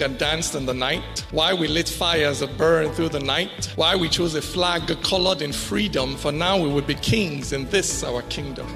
sang and danced in the night, why we lit fires that burned through the night, why we chose a flag colored in freedom, for now we would be kings in this our kingdom.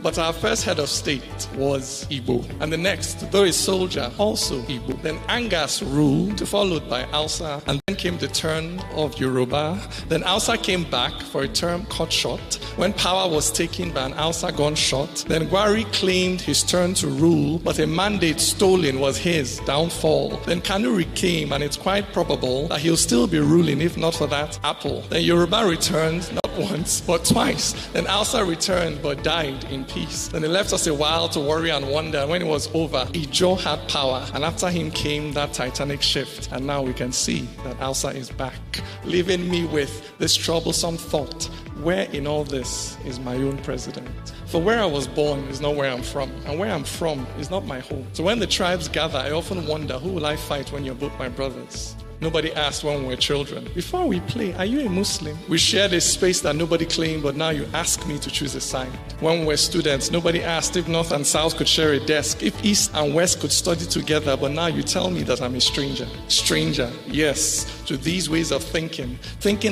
But our first head of state was Igbo, and the next, though a soldier, also Igbo. Then Angas ruled, followed by Hausa, and then came the turn of Yoruba. Then Hausa came back for a term cut short, when power was taken by an Hausa gunshot. Then Quadry claimed his turn to rule, but a mandate stolen was his downfall. Then Kano came, and it's quite probable that he'll still be ruling if not for that apple. Then Yoruba returned, not once, but twice. Then Hausa returned, but died in peace. Then they left us a while to worry and wonder, and when it was over, Ijo had power, and after him came that titanic shift, and now we can see that Hausa is back, leaving me with this troublesome thought: where in all this is my own president? For where I was born is not where I'm from, and where I'm from is not my home. So when the tribes gather, I often wonder, who will I fight when you're both my brothers? Nobody asked when we were children, before we play, are you a Muslim? We shared a space that nobody claimed, but now you ask me to choose a side. When we were students, nobody asked if North and South could share a desk, if East and West could study together, but now you tell me that I'm a stranger. Stranger, yes, to these ways of thinking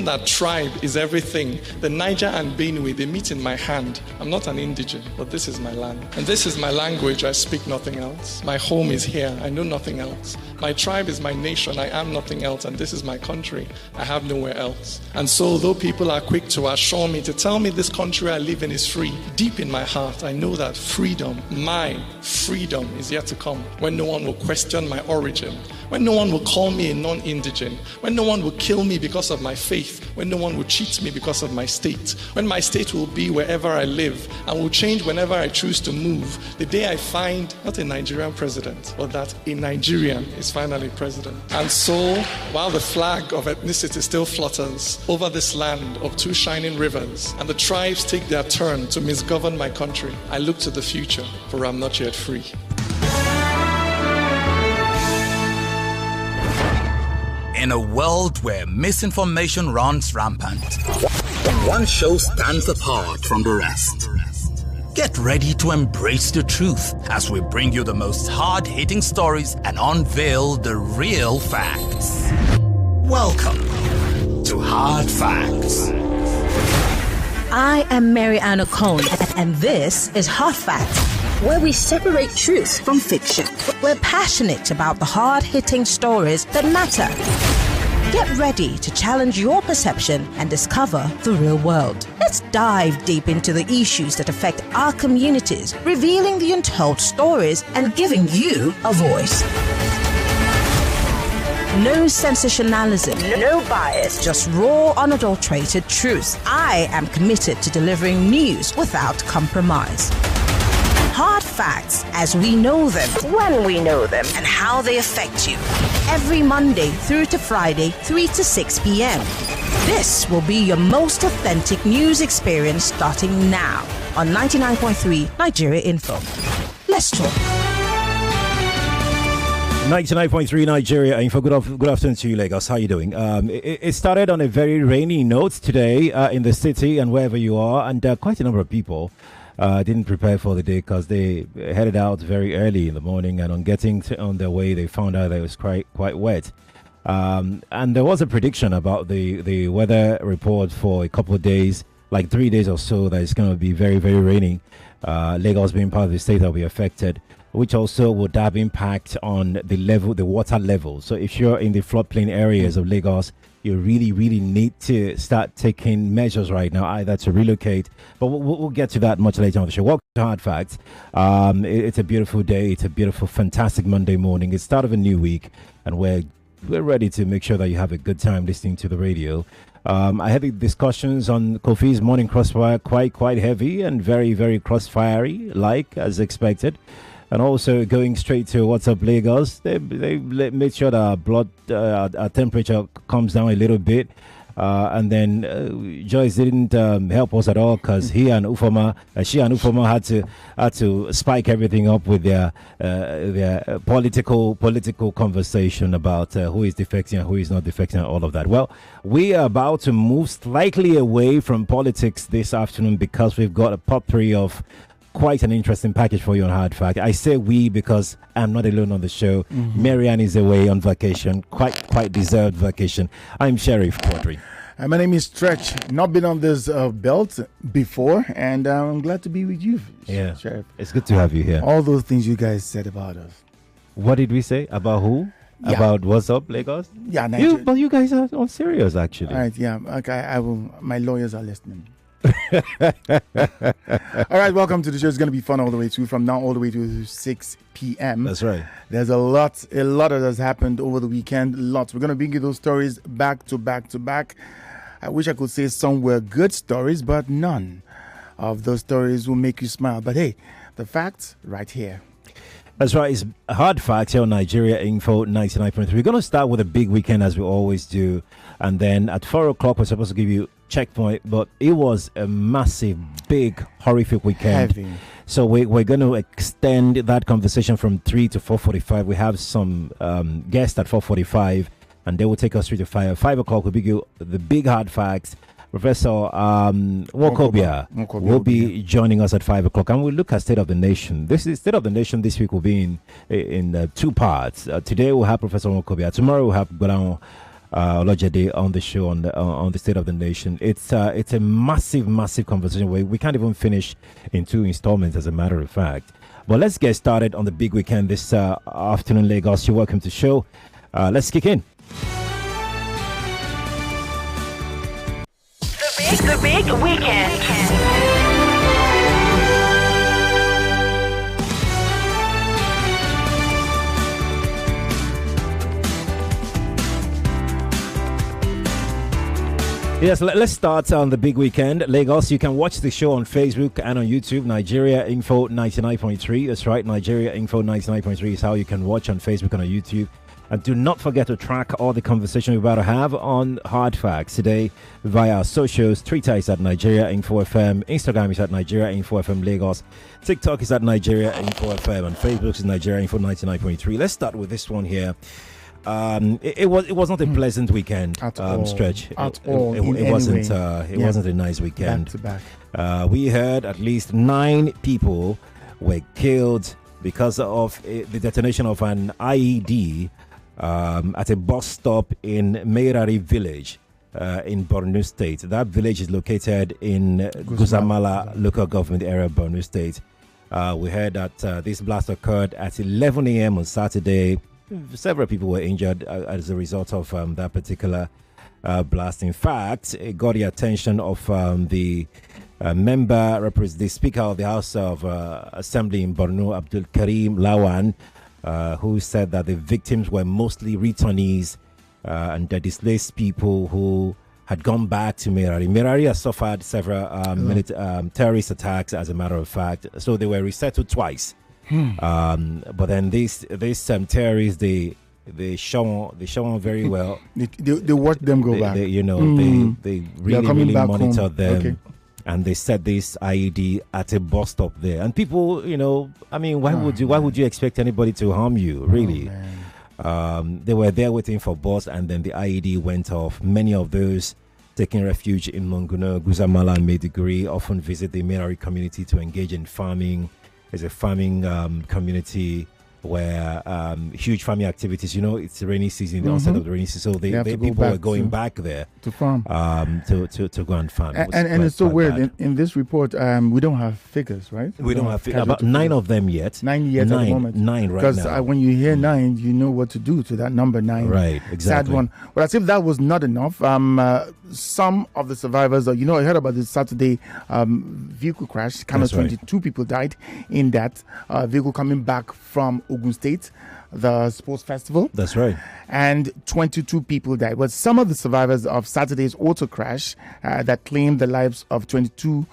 that tribe is everything. The Niger and Benue, they meet in my hand. I'm not an indigent, but this is my land. And this is my language, I speak nothing else. My home is here, I know nothing else. My tribe is my nation, I am nothing else, and this is my country. I have nowhere else. And so, though people are quick to assure me, to tell me this country I live in is free, deep in my heart, I know that freedom, my freedom, is yet to come, when no one will question my origin, when no one will call me a non-indigent, when no one will kill me because of my faith, when no one will cheat me because of my state, when my state will be wherever I live and will change whenever I choose to move, the day I find not a Nigerian president, but that a Nigerian is finally president. And so, while the flag of ethnicity still flutters over this land of two shining rivers, and the tribes take their turn to misgovern my country, I look to the future, for I'm not yet free. In a world where misinformation runs rampant, one show stands apart from the rest. Get ready to embrace the truth as we bring you the most hard-hitting stories and unveil the real facts. Welcome to Hard Facts. I am Mary Ann O'Cone, and this is Hard Facts, where we separate truth from fiction. We're passionate about the hard-hitting stories that matter. Get ready to challenge your perception and discover the real world. Let's dive deep into the issues that affect our communities, revealing the untold stories and giving you a voice. No sensationalism, no bias, just raw, unadulterated truth. I am committed to delivering news without compromise. Hard facts as we know them, when we know them, and how they affect you. Every Monday through to Friday, 3 to 6 p.m. This will be your most authentic news experience starting now on 99.3 Nigeria Info. Let's talk. 99.3 Nigeria Info. Good afternoon to you, Lagos. How are you doing? It started on a very rainy note today in the city and wherever you are, and quite a number of people didn't prepare for the day because they headed out very early in the morning, and on getting on their way, they found out that it was quite wet. And there was a prediction about the weather report for a couple of days, like 3 days or so, that it's going to be very, very rainy. Lagos being part of the state that will be affected, which also would have impact on the water level. So if you're in the floodplain areas of Lagos, you really, really need to start taking measures right now, either to relocate. But we'll get to that much later on the show. Welcome to Hard Facts. It's a beautiful day. It's a beautiful, fantastic Monday morning. It's the start of a new week, and we're ready to make sure that you have a good time listening to the radio. I had the discussions on Kofi's morning crossfire quite heavy and very, very crossfiery, like as expected. And also going straight to What's Up Lagos, they made sure that our temperature comes down a little bit. And then Joyce didn't help us at all because she and Ufoma had to spike everything up with their political conversation about who is defecting and who is not defecting and all of that. Well, we are about to move slightly away from politics this afternoon because we've got a potpourri of quite an interesting package for you on Hard Fact. I say we because I'm not alone on the show. Marianne is away on vacation, quite deserved vacation. I'm Sheriff Quadry. My name is Stretch. Not been on this belt before, and I'm glad to be with you, Sheriff. It's good to have you here. All those things you guys said about us. What did we say? About who? Yeah. About what's up, Lagos? Yeah, Nigeria. But you guys are on serious, actually. All right, yeah. Okay, I will. My lawyers are listening. All right, welcome to the show. It's going to be fun all the way through, from now all the way to 6 p.m. That's right. There's a lot that has happened over the weekend. Lots. We're going to bring you those stories back to back to back. I wish I could say some were good stories, but none of those stories will make you smile. But hey, the facts right here. That's right. It's Hard Facts here on Nigeria Info 99.3. We're going to start with a big weekend as we always do. And then at 4 o'clock, we're supposed to give you checkpoint. But it was a massive, big, horrific weekend. Heavy. So we're going to extend that conversation from 3 to 4:45. We have some guests at 4:45. And they will take us 3 to 5. 5 o'clock, we'll bring you the big hard facts. Professor Nwokobia will be joining us at 5 o'clock, and we'll look at State of the Nation. This is State of the Nation this week will be in two parts. Today we'll have Professor Nwokobia. Tomorrow we'll have Golan Olojede on the show on the State of the Nation. It's a massive conversation where we can't even finish in two installments, as a matter of fact. But let's get started on the big weekend this afternoon, Lagos. You're welcome to the show. Let's kick in. The big weekend. Yes, let's start on the big weekend. Lagos, you can watch the show on Facebook and on YouTube. Nigeria Info 99.3. That's right, Nigeria Info 99.3 is how you can watch on Facebook and on YouTube. And do not forget to track all the conversation we're about to have on Hard Facts today via our socials. Twitter is at Nigeria Info FM. Instagram is at Nigeria Info FM Lagos. TikTok is at Nigeria Info FM. And Facebook is Nigeria Info 99.3. Let's start with this one here. It was not a pleasant weekend. At all. Stretch. At all. It wasn't. It wasn't a nice weekend. Back to back. We heard at least 9 people were killed because of the detonation of an IED. At a bus stop in Meirari village in Borno State. That village is located in Guzamala local government area of Borno State. We heard that this blast occurred at 11 a.m. on Saturday. Several people were injured as a result of that particular blast. In fact, it got the attention of the the Speaker of the House of Assembly in Borno, Abdul Karim Lawan, who said that the victims were mostly returnees and the displaced people who had gone back to Meirari. Meirari has suffered several terrorist attacks, as a matter of fact, so they were resettled twice. But then these terrorists, they show on very well. They watch them go back. They really monitor back them. Okay. And they set this IED at a bus stop there. And people, why would you expect anybody to harm you, really? They were there waiting for bus, and then the IED went off. Many of those taking refuge in Monguno, Guzamala, and Maiduguri often visit the Meirari community to engage in farming. It's a farming community where huge farming activities, it's the rainy season, the onset of the rainy season, so people were going back there to farm, to go and farm. And it's so weird. In this report, we don't have figures, right? We don't have figures. About 9 of them yet. 9 yet at the moment. 9 right now. Because when you hear 9, you know what to do to that number 9. Right, exactly. Sad one. But as if that was not enough, some of the survivors, I heard about this Saturday vehicle crash. Kano 22 people died in that vehicle coming back from Ogun State, the sports festival. That's right. And 22 people died. But some of the survivors of Saturday's auto crash that claimed the lives of 22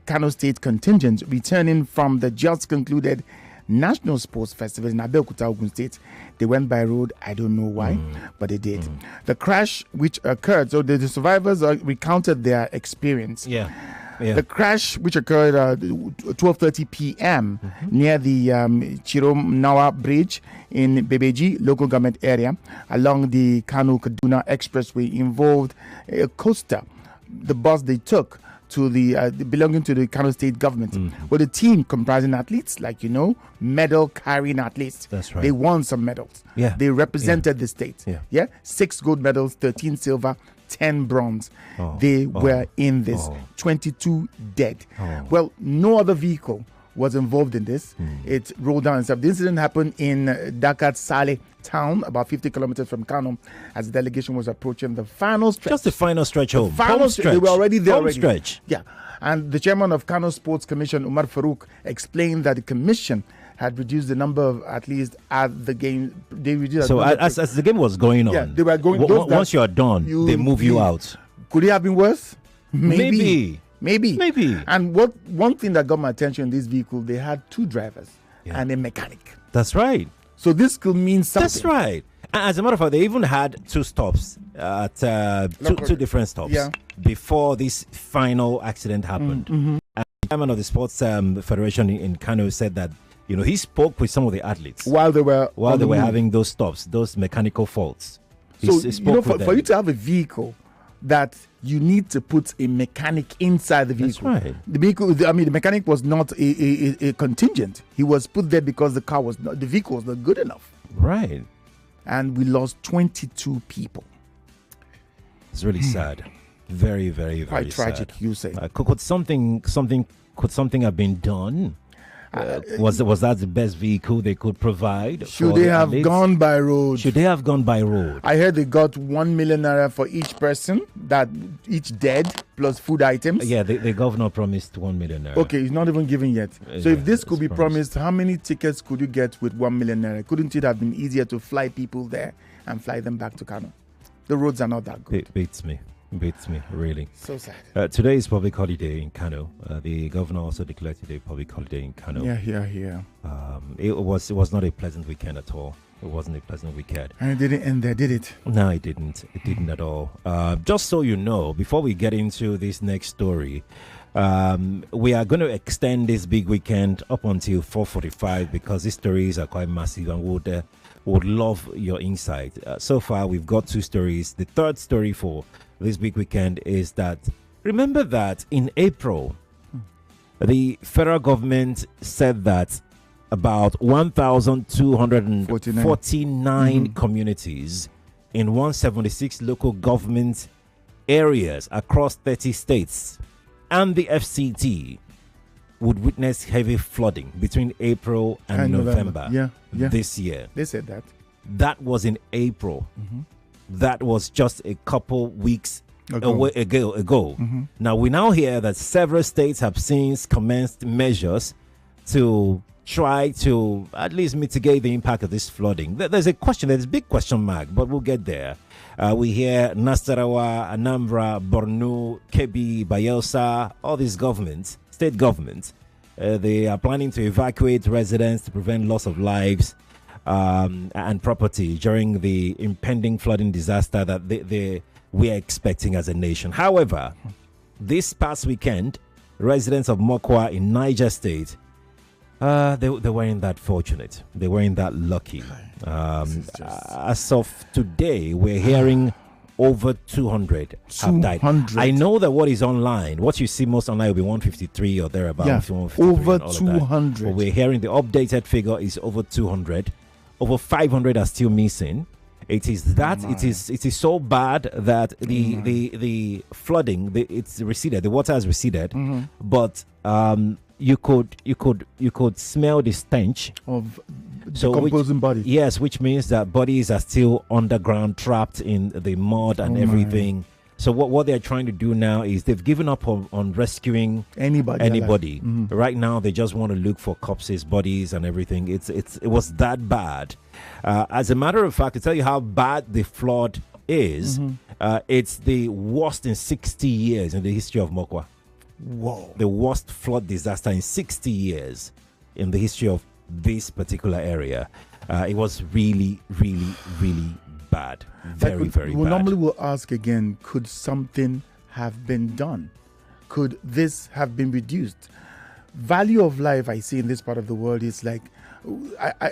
Kano State contingents returning from the just concluded National Sports Festival in Abeokuta, Ogun State. They went by road. I don't know why, but they did. The crash which occurred, so the survivors recounted their experience. Yeah. The crash, which occurred at 12:30 p.m. near the Chirom-Nawa Bridge in Bebeji local government area along the Kano-Kaduna Expressway, involved a coaster. The bus they took to the belonging to the Kano State government. But the team comprising athletes, like medal carrying athletes. That's right. They won some medals. Yeah. They represented the state. Yeah. 6 gold medals, 13 silver, 10 bronze. They were in this. 22 dead. Well, no other vehicle was involved in this. It rolled down and stuff. The incident happened in Dakat Saleh town, about 50 kilometers from Kano, as the delegation was approaching the final stretch. Just the final stretch home. Final stretch. They were already there. Home stretch. Yeah. And the chairman of Kano Sports Commission, Umar Farouk, explained that the commission had reduced the number of athletes at the game. They reduced. So as the game was going on, they were going. Once you are done, they move you out. Could it have been worse? Maybe. And one thing that got my attention in this vehicle, they had 2 drivers and a mechanic. That's right. So this could mean something. That's right. As a matter of fact, they even had 2 stops at two different stops before this final accident happened. And the chairman of the Sports Federation in Kano said that he spoke with some of the athletes while they were having those stops, those mechanical faults. So for you to have a vehicle that you need to put a mechanic inside the vehicle. That's right. The mechanic was not a contingent. He was put there because the vehicle was not good enough. Right. And we lost 22 people. It's really sad. Very, very, very quite tragic, sad. you say. Could something have been done? Was that the best vehicle they could provide? Should they have gone by road? I heard they got 1 million naira for each person, each dead plus food items. Yeah, the governor promised 1 million naira. Okay, he's not even given yet. So if this could be promised, how many tickets could you get with 1 million naira? Couldn't it have been easier to fly people there and fly them back to Kano? The roads are not that good. It beats me, really. So sad. Today is public holiday in Kano. The governor also declared today public holiday in Kano. Yeah. It was not a pleasant weekend at all. It wasn't a pleasant weekend. And it didn't end there, did it? No, it didn't. It didn't at all. Just so you know, before we get into this next story, we are going to extend this big weekend up until 4:45 because these stories are quite massive and would love your insight. So far, we've got 2 stories. The third story for this big weekend is that remember that in April, the federal government said that about 1,249 communities in 176 local government areas across 30 states and the FCT would witness heavy flooding between April and November this year. They said that. That was in April. That was just a couple weeks ago. Now we now hear that several states have since commenced measures to try to at least mitigate the impact of this flooding. There's a big question mark, but we'll get there. We hear Nasarawa, Anambra, Borno, Kebbi, Bayelsa, all these governments, state governments, they are planning to evacuate residents to prevent loss of lives and property during the impending flooding disaster that we are expecting as a nation. However, this past weekend, residents of Mokwa in Niger State, they weren't that fortunate. They weren't that lucky. As of today, we're hearing over 200 have died. I know that what is online, what you see most online will be 153 or thereabouts. Yeah, over 200. But we're hearing the updated figure is over 200. Over 500 are still missing. It is so bad that the flooding, it's receded. The water has receded, but you could smell the stench of decomposing bodies. Yes, which means that bodies are still underground, trapped in the mud and everything. So what they're trying to do now is they've given up on rescuing anybody. Right now, they just want to look for corpses, bodies, and everything. It was that bad. As a matter of fact, to tell you how bad the flood is, it's the worst in 60 years in the history of Mokwa. Whoa! The worst flood disaster in 60 years in the history of this particular area. It was really, really, really bad. Very bad. Normally we'll ask again, could something have been done? Could this have been reduced? Value of life I see in this part of the world is like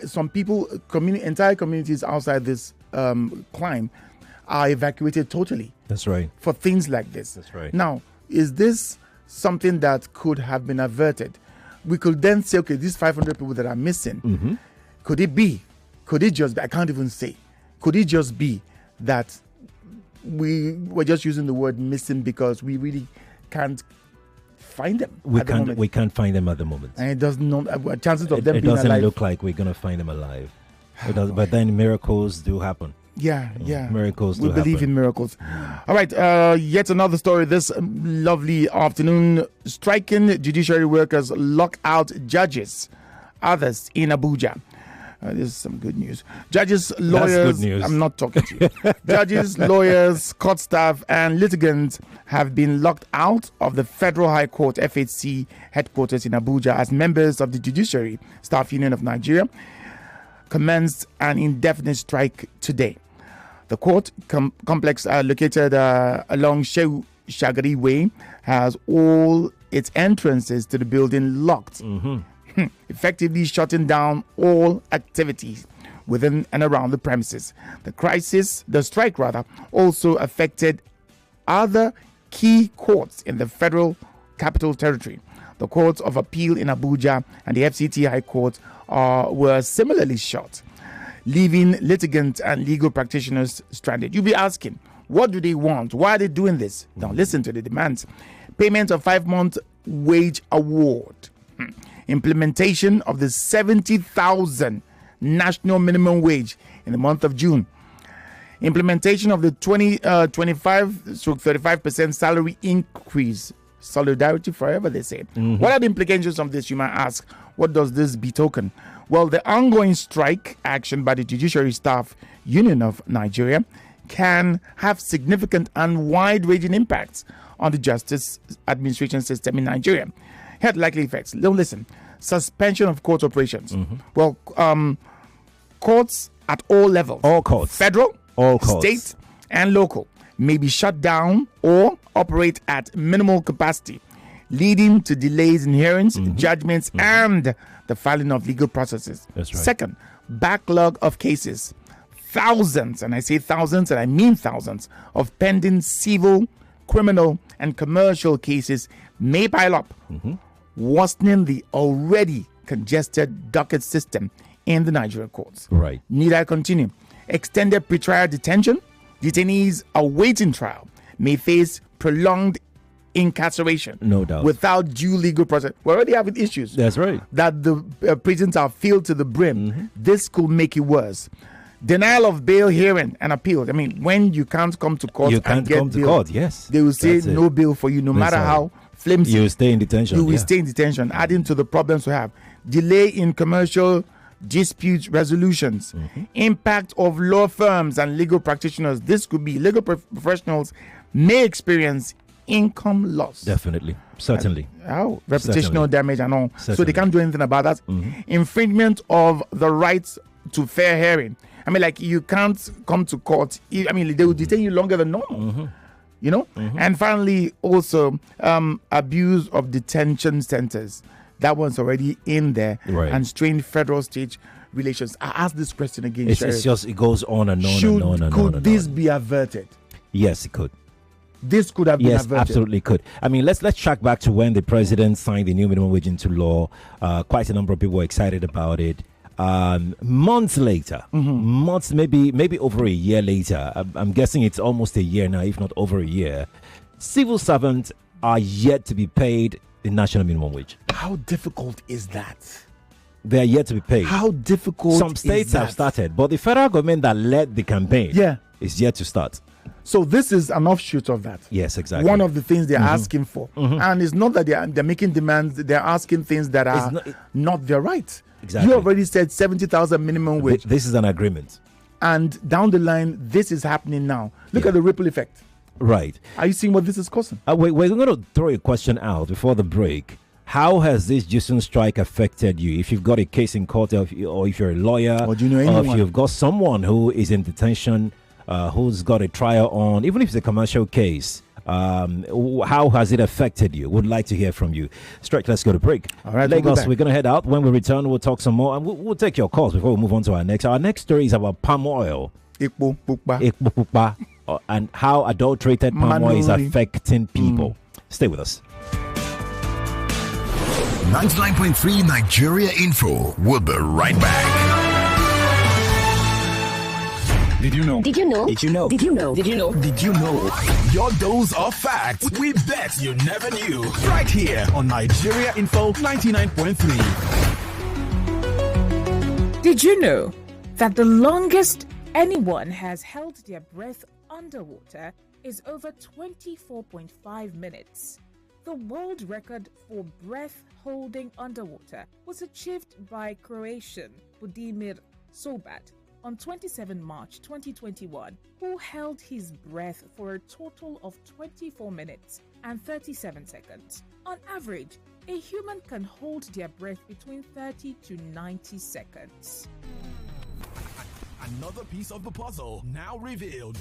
some people, entire communities outside this climb are evacuated totally. That's right. For things like this. That's right. Now, is this something that could have been averted. We could then say, okay, these 500 people that are missing, could it be? Could it just be? I can't even say. Could it just be that we were just using the word missing because we really can't find them? We can't find them at the moment. And it does not. Chances of them being alive. It doesn't look like we're gonna find them alive. It does, but then miracles do happen. Yeah. Miracles do happen. We believe in miracles. All right. Yet another story this lovely afternoon. Striking judiciary workers lock out judges. Others in Abuja. This is some good news. Judges, lawyers. That's good news. I'm not talking to you. Judges, lawyers, court staff, and litigants have been locked out of the Federal High Court FHC headquarters in Abuja as members of the Judiciary Staff Union of Nigeria commenced an indefinite strike today. The court complex located along Shehu Shagari Way has all its entrances to the building locked, effectively shutting down all activities within and around the premises. The strike also affected other key courts in the Federal Capital Territory. The Courts of Appeal in Abuja and the FCT High Court were similarly shut, leaving litigants and legal practitioners stranded. You'll be asking, what do they want? Why are they doing this? Now listen to the demands. Payment of 5-month wage award. Implementation of the 70,000 national minimum wage in the month of June. Implementation of the 25-35% salary increase. Solidarity forever, they say. What are the implications of this, you might ask? What does this betoken? Well, the ongoing strike action by the Judiciary Staff Union of Nigeria can have significant and wide-ranging impacts on the justice administration system in Nigeria. Here are the likely effects. Listen, suspension of court operations. Well, courts at all levels. All courts. Federal, all courts. State, and local may be shut down or operate at minimal capacity, leading to delays in hearings, judgments, and the filing of legal processes. That's right. Second, backlog of cases. Thousands, and I say thousands and I mean thousands, of pending civil, criminal, and commercial cases may pile up, worsening the already congested docket system in the Nigerian courts. Right. Need I continue? Extended pretrial detention. Detainees awaiting trial may face prolonged incarceration. No doubt. Without due legal process. We're already having issues. That's right. That the prisons are filled to the brim. This could make it worse. Denial of bail hearing and appeal. I mean, when you can't come to court, you can't come to court. Yes, they will say no bail for you, no matter how flimsy. You stay in detention. You will stay in detention, adding to the problems we have. Delay in commercial dispute resolutions. Impact of law firms and legal practitioners. This could be legal professionals may experience income loss. Definitely. Certainly. Reputational damage and all. Certainly. So they can't do anything about that. Infringement of the rights to fair hearing. I mean, like, you can't come to court. I mean, they will detain you longer than normal. You know? And finally, also, abuse of detention centers. That one's already in there. Right. And strained federal-state relations. I ask this question again, It's just, it goes on and on and on and on. Could this be averted? Yes, it could. This could have been averted. Yes, absolutely could. I mean, let's track back to when the president signed the new minimum wage into law. Quite a number of people were excited about it. Months later, months, maybe over a year later, I'm guessing it's almost a year now, if not over a year, civil servants are yet to be paid the national minimum wage. How difficult is that? They are yet to be paid. How difficult Some states have started, but the federal government that led the campaign is yet to start. So this is an offshoot of that. Yes, exactly. One of the things they're asking for. And it's not that they're making demands, they're asking things that are not their right. Exactly. You already said 70,000 minimum wage. This is an agreement. And down the line, this is happening now. Look at the ripple effect. Right. Are you seeing what this is causing? We're going to throw a question out before the break. How has this Judiciary strike affected you? If you've got a case in court, or if you're a lawyer, or do you know anyone? Or if you've got someone who is in detention, who's got a trial on, even if it's a commercial case, how has it affected you? Would like to hear from you. Strike, let's go to break. All right, Lagos, we're going to head out. When we return, we'll talk some more, and we'll take your calls before we move on to our next. Our next story is about palm oil. And how adulterated palm oil is affecting people. Stay with us. 99.3 Nigeria Info. We'll be right back. Did you know? Did you know? Did you know? Did you know? Did you know? Did you know? Your dose of facts we bet you never knew. Right here on Nigeria Info 99.3. Did you know that the longest anyone has held their breath underwater is over 24.5 minutes? The world record for breath holding underwater was achieved by Croatian Budimir Sobat on 27 March 2021, who held his breath for a total of 24 minutes and 37 seconds. On average, a human can hold their breath between 30 to 90 seconds. Another piece of the puzzle now revealed.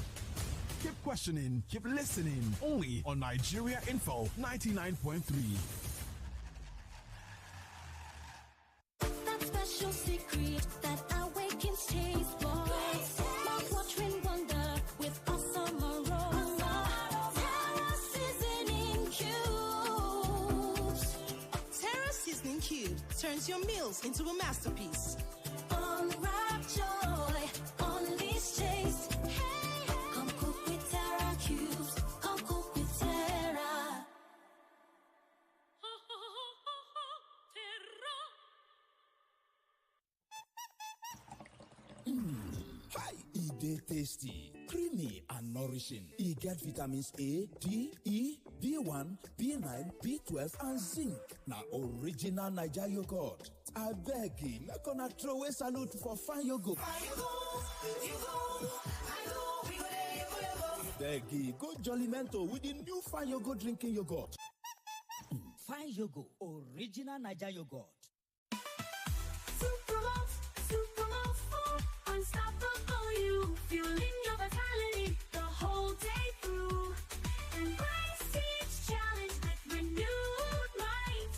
Keep questioning, keep listening. Only on Nigeria Info 99.3. That special secret that awakens taste buds. Mouth-watering wonder with awesome aroma. Terra seasoning cubes. Terra seasoning cube turns your meals into a masterpiece. Unwrap joy, unleash taste. Hey, come cook with Terra cubes. Come cook with Terra. Hi, dey tasty, creamy and nourishing. E get vitamins A, D, E, B1, B9, B12 and zinc. Na original Naija yogurt. I beg you, make una throw away salute for fine yogurt. Beg you, go Jollimento with the new fine yogurt drinking yogurt. Fine yogurt, original Naija yogurt. Unstoppable you, fueling your vitality the whole day through. Embrace each challenge with renewed might.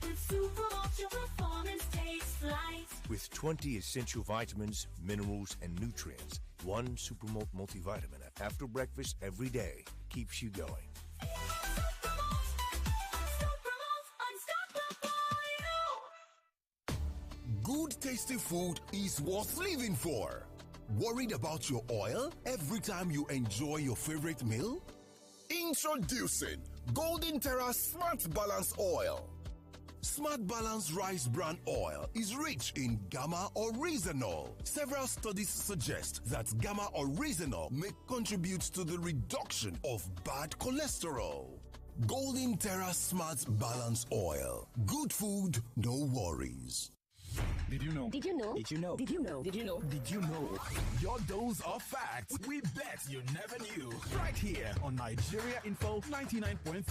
With Supermalt, your performance takes flight. With 20 essential vitamins, minerals, and nutrients, one Supermalt multivitamin after breakfast every day keeps you going. Good tasty food is worth living for. Worried about your oil every time you enjoy your favorite meal? Introducing Golden Terra Smart Balance Oil. Smart Balance Rice Bran Oil is rich in gamma oryzanol. Several studies suggest that gamma oryzanol may contribute to the reduction of bad cholesterol. Golden Terra Smart Balance Oil. Good food, no worries. Did you know? Did you know? Did you know? Did you know? Did you know? Did you know? Your dose of facts we bet you never knew. Right here on Nigeria Info 99.3.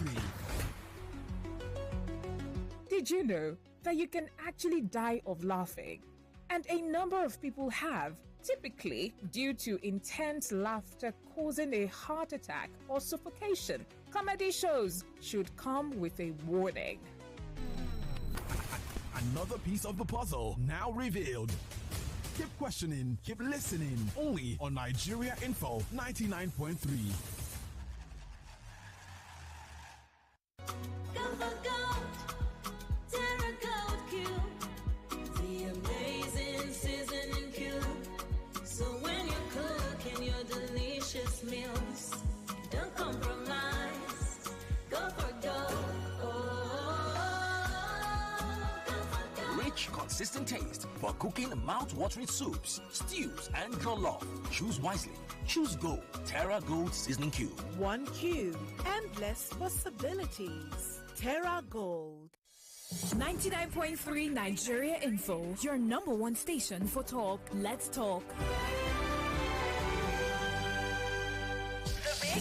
Did you know that you can actually die of laughing? And a number of people have, typically due to intense laughter causing a heart attack or suffocation. Comedy shows should come with a warning. Another piece of the puzzle now revealed. Keep questioning, keep listening. Only on Nigeria Info 99.3. Go for gold, Terra Gold Cube, the amazing seasoning cube. So when you're cooking your delicious meals, don't compromise. Go for gold. Rich, consistent taste for cooking mouth-watering soups, stews, and jollof. Choose wisely. Choose Gold. Terra Gold Seasoning Cube. One cube. Endless possibilities. Terra Gold. 99.3 Nigeria Info, your number one station for talk. Let's talk.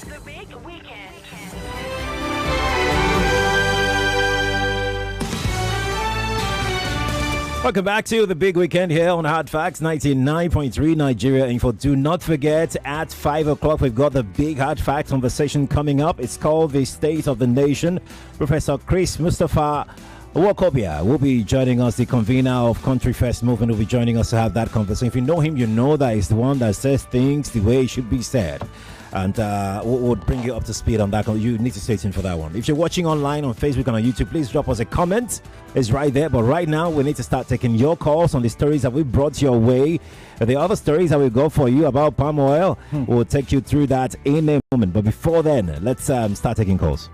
The big weekend. Welcome back to the big weekend here on Hard Facts 99.3 Nigeria Info. Do not forget, at 5 o'clock, we've got the big Hard Facts conversation coming up. It's called The State of the Nation. Professor Chris Mustafa Wakobia will be joining us, the convener of Country First Movement will be joining us to have that conversation. If you know him, you know that he's the one that says things the way it should be said. And we'll bring you up to speed on that. You need to stay tuned for that one. If you're watching online on Facebook and on YouTube, please drop us a comment. It's right there. But right now, we need to start taking your calls on the stories that we brought your way. The other stories that we got for you about palm oil, we'll take you through that in a moment. But before then, let's start taking calls.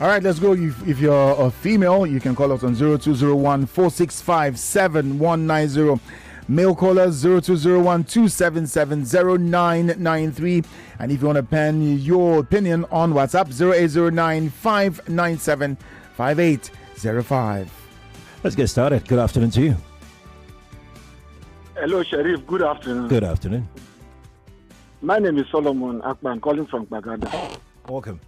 All right, let's go. If you're a female, you can call us on 0201 465 7190. Male callers 0201-277-0993. And if you want to pen your opinion on WhatsApp, 0809-597-5805. Let's get started. Good afternoon to you. Hello, Sheriff. Good afternoon. Good afternoon. My name is Solomon Akpan, calling from Bagada. Welcome.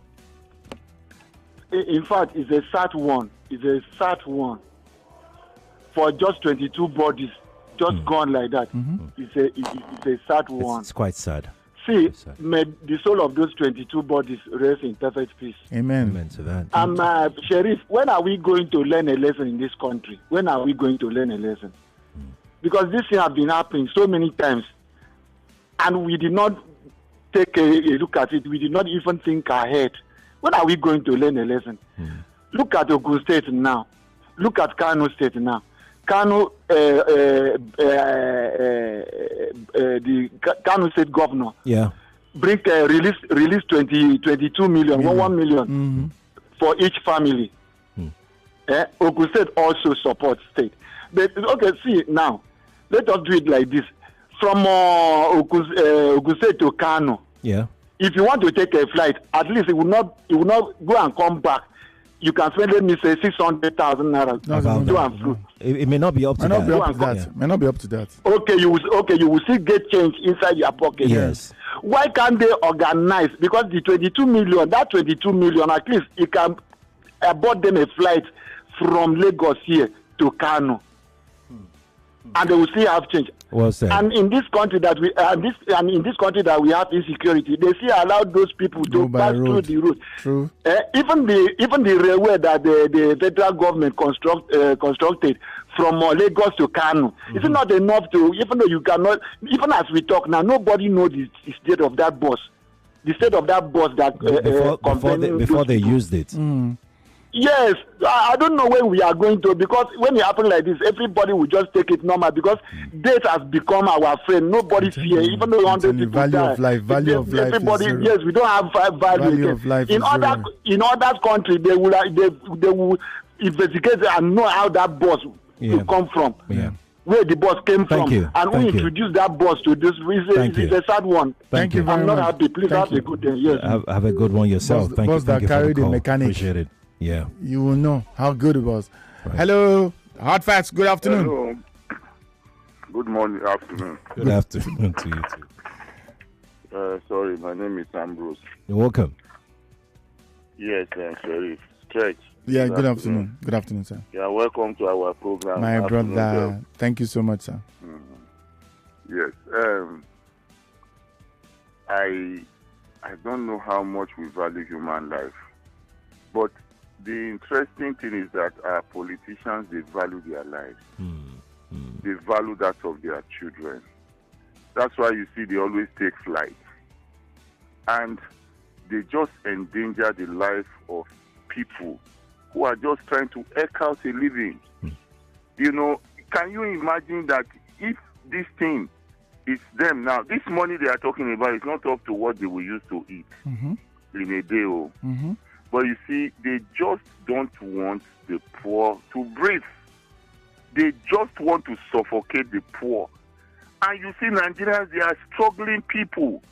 In fact, it's a sad one. It's a sad one. For just 22 bodies just gone like that. It's a sad one. It's quite sad. See, may the soul of those 22 bodies rest in perfect peace. Amen. Amen to that. Sheriff, when are we going to learn a lesson in this country? When are we going to learn a lesson? Because this thing has been happening so many times, and we did not take a look at it. We did not even think ahead. When are we going to learn a lesson? Look at Ogun State now. Look at Kano State now. Kano, the Kano State governor, release 22 million, 1 million for each family. Ogun State also supports state. But okay, see now, let us do it like this: from Ogun State to Kano. Yeah. If you want to take a flight, at least it will not go and come back. You can spend, let me say, 600,000 naira to and fro. It may not be up to that. May not be up to that. Okay, you will still get change inside your pocket. Yes. Why can't they organize? Because the 22 million, at least it can bought them a flight from Lagos here to Kano, and they will still have change. Well said. And in this country that we have insecurity, they still allow those people to pass through the road. True. Even the railway that the federal government constructed from Lagos to Kano, is it not enough to? Even though you cannot, even as we talk now, nobody knows the state of that bus. The state of that bus that before they used it. Yes, I don't know when we are going to, because when it happens like this, everybody will just take it normal, because death has become our friend. Nobody fear, even though 100 people value die. Of life, value of life. Everybody, yes, we don't have value of life. In other countries, they will investigate and know how that bus will come from. Yeah. Where the bus came Thank from, you. and Thank we introduced that bus to this. It's a sad one. Thank you very I'm much. not happy. Please have a good day. Yes. Have a good one yourself. Thank you. Bus that carried the mechanic. Appreciate it. Yeah. You will know how good it was. Right. Hello, Hard Facts. Good afternoon. Hello. Good morning, afternoon. Good afternoon to you too. Sorry, my name is Ambrose. You're welcome. Yes, Sheriff. Stretch. Yeah, good afternoon. Good afternoon, sir. Yeah, welcome to our program. My brother. Thank you so much, sir. Yes. I don't know how much we value human life. But the interesting thing is that our politicians, they value their lives. They value that of their children. That's why you see they always take flight. And they just endanger the life of people who are just trying to eke out a living. You know, can you imagine that if this thing is them now, this money they are talking about is not up to what they will use to eat in a day. But you see, they just don't want the poor to breathe. They just want to suffocate the poor. And you see, Nigerians, they are struggling people.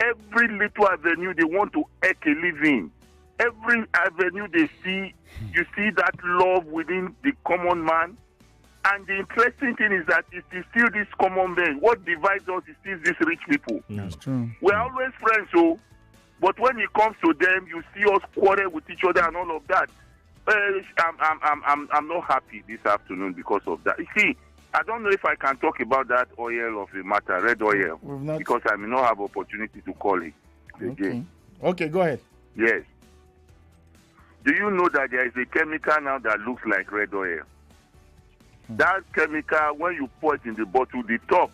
Every little avenue, they want to eke a living. Every avenue they see, you see that love within the common man. And the interesting thing is that it is still this common man. What divides us is still these rich people. That's true. We're always friends, so. But when it comes to them, you see us quarrel with each other and all of that. I'm not happy this afternoon because of that. You see, I don't know if I can talk about that oil of the matter, red oil, because I may not have opportunity to call it again. Okay, go ahead. Yes. Do you know that there is a chemical now that looks like red oil? That chemical, when you pour it in the bottle, the top,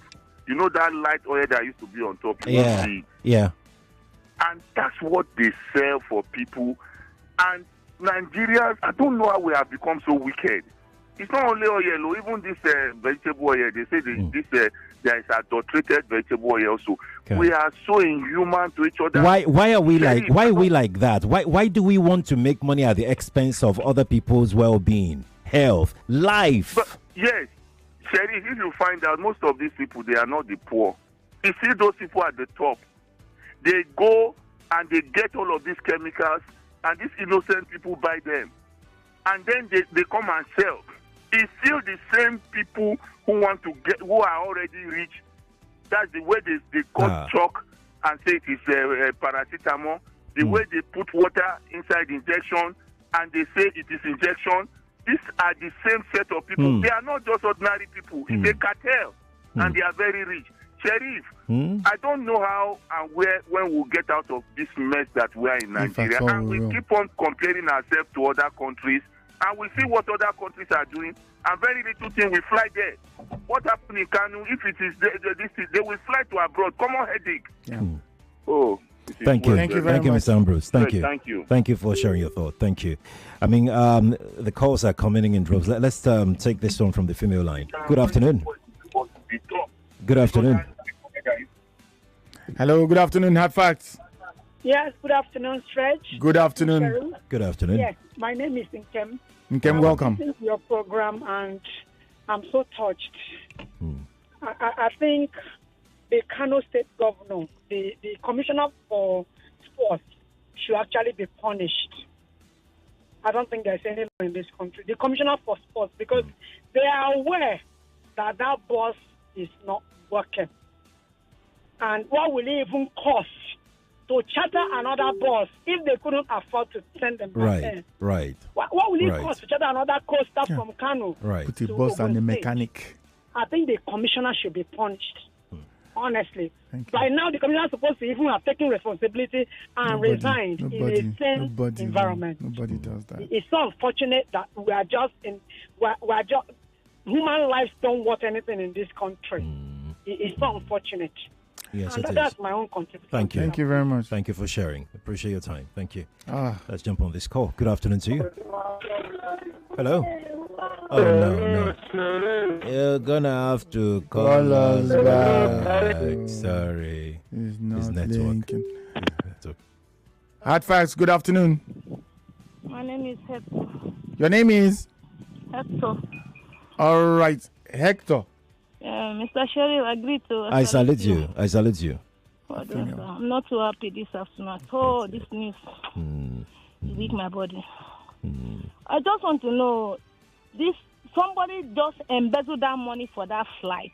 you know that light oil that used to be on top? You won't see it. Yeah. And that's what they sell for people. And Nigerians, I don't know how we have become so wicked. It's not only oil, or even this vegetable oil. They say there is adulterated vegetable oil also. Okay. We are so inhuman to each other. Why are we like that? Why do we want to make money at the expense of other people's well-being, health, life? But, yes, Sheriff, if you find out, most of these people, they are not the poor. You see those people at the top, they go and they get all of these chemicals, and these innocent people buy them. And then they come and sell. It's still the same people who want to get, who are already rich. That's the way they cut chalk and say it is paracetamol. The way they put water inside injection and they say it is injection. These are the same set of people. They are not just ordinary people. It's a cartel, and they are very rich. Sheriff, I don't know how and when we'll get out of this mess that we are in Nigeria. And we keep on comparing ourselves to other countries, and we see what other countries are doing, and very little thing we fly there. What happened in Kano, if it is they will fly to abroad. Common headache. Yeah. Oh. Thank you. Thank you very much. Mr. Ambrose. Thank you. Thank you. Thank you for sharing your thought. Thank you. I mean, the calls are coming in droves. Let's take this one from the female line. Good afternoon. Good afternoon. Hello, good afternoon. Hard facts. Yes, good afternoon, Stretch. Good afternoon. Good afternoon. Yes, my name is Nkem. Nkem, welcome. I'm listening to your program, and I'm so touched. I think the Kano State Governor, the Commissioner for Sports, should actually be punished. I don't think there's any law in this country. The Commissioner for Sports, because they are aware that bus is not working. And what will it even cost to charter another bus if they couldn't afford to send them back there? Right. What will it cost to charter another coaster from Kano? Right. Put a bus and a mechanic. I think the commissioner should be punished. Honestly. By now, the commissioner is supposed to even have taken responsibility and resigned in a sane environment. Nobody does that. It's so unfortunate that we are just human lives don't worth anything in this country. It's so unfortunate. Yes, and it that's is. my own contribution. Thank you. Thank you very much. Thank you for sharing. Appreciate your time. Thank you. Let's jump on this call. Good afternoon to you. Hello. Oh, no. You're going to have to call us back. Sorry. It's not It's network. Hard facts. Good afternoon. My name is Hector. Your name is? Hector. All right. Hector. Mr. Sheriff agreed to. I salute you. I salute you. I'm not too happy this afternoon. Oh, this news weak my body. I just want to know, somebody just embezzled that money for that flight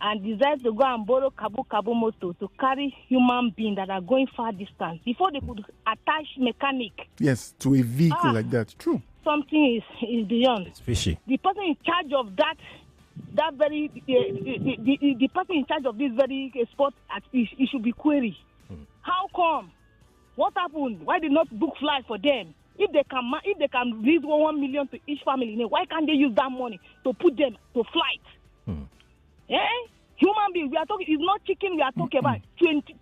and decided to go and borrow Kabu motor to carry human beings that are going far distance before they could attach mechanic. Yes, to a vehicle like that. True. Something is beyond. It's fishy. The person in charge of the person in charge of this very sport, it should be queried. How come? What happened? Why did not book flight for them? If they can raise 1 million to each family, why can't they use that money to put them to flight? Human beings, we are talking. It's not chicken. We are talking about 22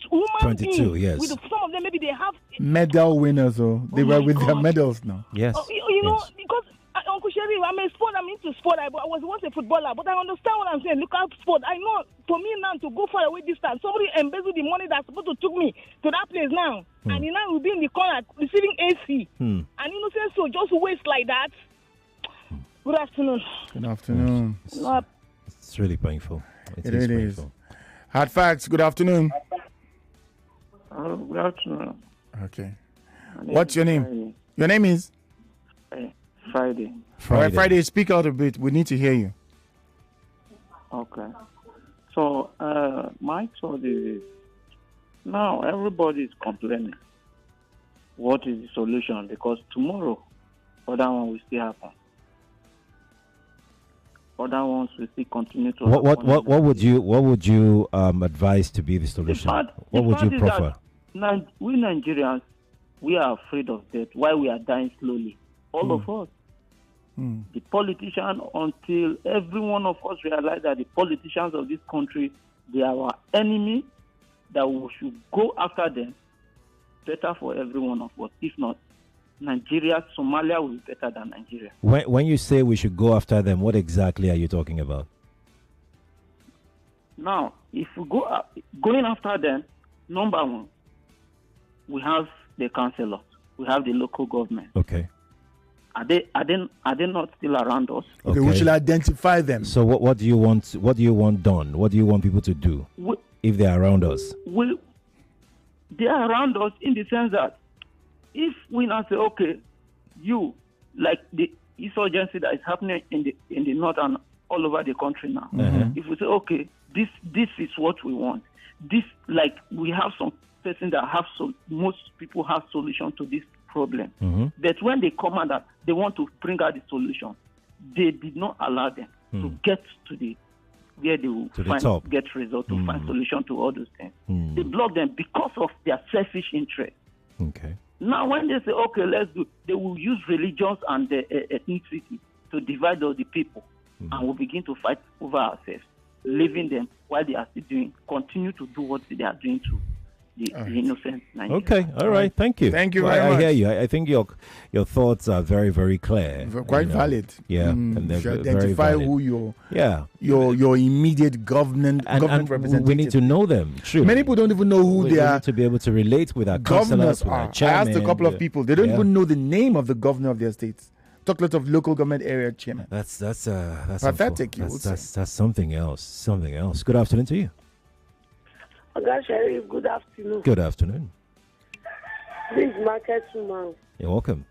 human beings. 22, yes. With some of them, maybe they have Medal winners, they were with their medals now. Yes. You know, because Uncle Sherry, I'm into sport. I was once a footballer, but I understand what I'm saying. Look at sport. I know for me now to go far away distance, somebody embezzled the money that's supposed to took me to that place now, and now we'll be in the corner receiving AC, and innocent so just waste like that. Good afternoon. Good afternoon. It's really painful. It is painful. Hard facts. Good afternoon. Good afternoon. Okay. What's your name? Your name is? Friday. All right, Friday, speak out a bit. We need to hear you. Okay. So, my thought is, now everybody is complaining. What is the solution? Because tomorrow, other one will still happen. Other ones will still continue to happen. What would you advise to be the solution? What would you prefer? We Nigerians, we are afraid of death, why we are dying slowly. All of us. The politicians, until every one of us realize that the politicians of this country, they are our enemy, that we should go after them, better for every one of us. If not, Nigeria, Somalia will be better than Nigeria. When you say we should go after them, what exactly are you talking about? Now, if we go going after them, number one, we have the councillors, we have the local government. Okay. Are they not still around us? Okay, we should identify them. So what do you want? What do you want done? What do you want people to do if they are around us? They are around us in the sense that if we now say, okay, you, like the insurgency that is happening in the north and all over the country now, if we say, okay, this is what we want. This, like, we have some person that have most people have solution to this problem. But when they come out that they want to bring out the solution, they did not allow them to get to the where they will get result to find solution to all those things. They block them because of their selfish interest. Okay. Now, when they say, okay, let's do, they will use religions and ethnicity to divide all the people, and we'll begin to fight over ourselves, leaving them while they are still continue to do what they are doing to the innocent Nigerians. Okay, all right, thank you. Thank you very much. I hear you. I think your thoughts are very, very clear. Quite valid. Yeah, and they're you very identify valid. who your immediate government representatives. We need to know them. True. Many people don't even know who they We are. need to be able to relate with our Governors councillors, with are. our chairman. I asked a couple of people. They don't even know the name of the governor of their states. Talk a lot of local government area chairman. That's pathetic. You would say. That's something else. Something else. Good afternoon to you. Oga Sheriff, good afternoon. Good afternoon. This market woman. You're welcome.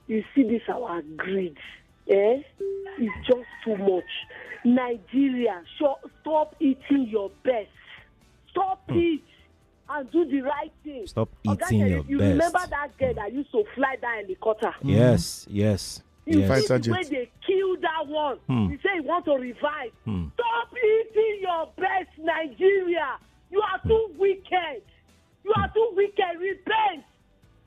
You see this our greed, it's just too much. Nigeria, stop eating your best. Stop it and do the right thing. Stop Oga eating Sheriff, your you best. remember that girl that used to fly that helicopter? Yes. You yes. see the way they killed that one. You say you want to revive. Stop eating your best, Nigeria. You are too wicked. You are too wicked. Repent.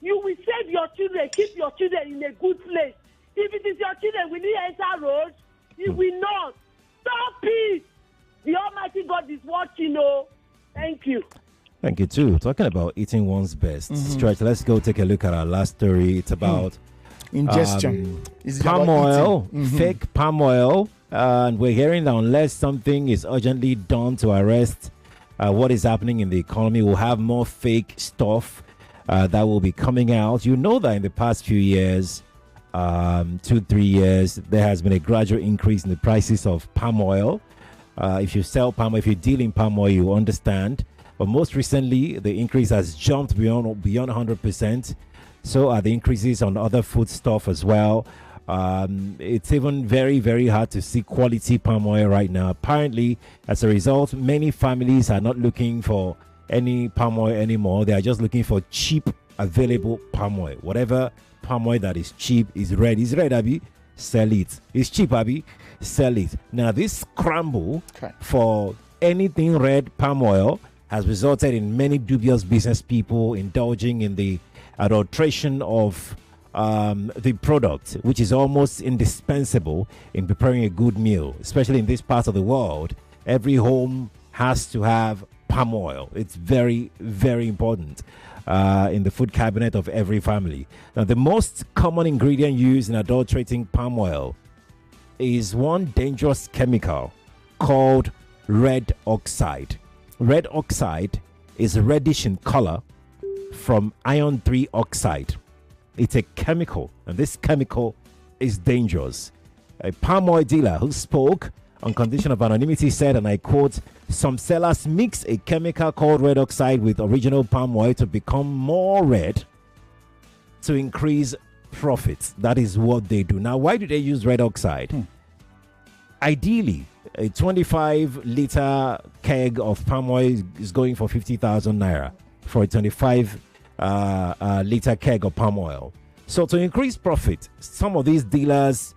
You will save your children. Keep your children in a good place. If it is your children, will you enter roads? You will not. Stop it. The Almighty God is watching. Thank you. Thank you too. Talking about eating one's best. Stretch, let's go take a look at our last story. It's about ingestion. Palm oil, fake palm oil. And we're hearing that unless something is urgently done to arrest what is happening in the economy, we'll have more fake stuff that will be coming out. You know that in the past few years, 2-3 years, there has been a gradual increase in the prices of palm oil. If you sell palm oil, if you deal in palm oil, you understand. But most recently, the increase has jumped beyond 100%. So are the increases on other food stuff as well. It's even very, very hard to see quality palm oil right now. Apparently, as a result, many families are not looking for any palm oil anymore. They are just looking for cheap, available palm oil. Whatever palm oil that is cheap is red. It's red, Abby. Sell it. It's cheap, Abby. Sell it. Now, this scramble for anything red palm oil has resulted in many dubious business people indulging in the adulteration of the product, which is almost indispensable in preparing a good meal, especially in this part of the world. Every home has to have palm oil. It's very, very important in the food cabinet of every family. Now, the most common ingredient used in adulterating palm oil is one dangerous chemical called red oxide. Red oxide is reddish in color from iron 3 oxide. It's a chemical, and this chemical is dangerous. A palm oil dealer who spoke on condition of anonymity said, and I quote, "Some sellers mix a chemical called red oxide with original palm oil to become more red to increase profits." That is what they do. Now, why do they use red oxide? Ideally, a 25-liter keg of palm oil is going for 50,000 naira for a 25-liter keg of palm oil. So to increase profit, some of these dealers,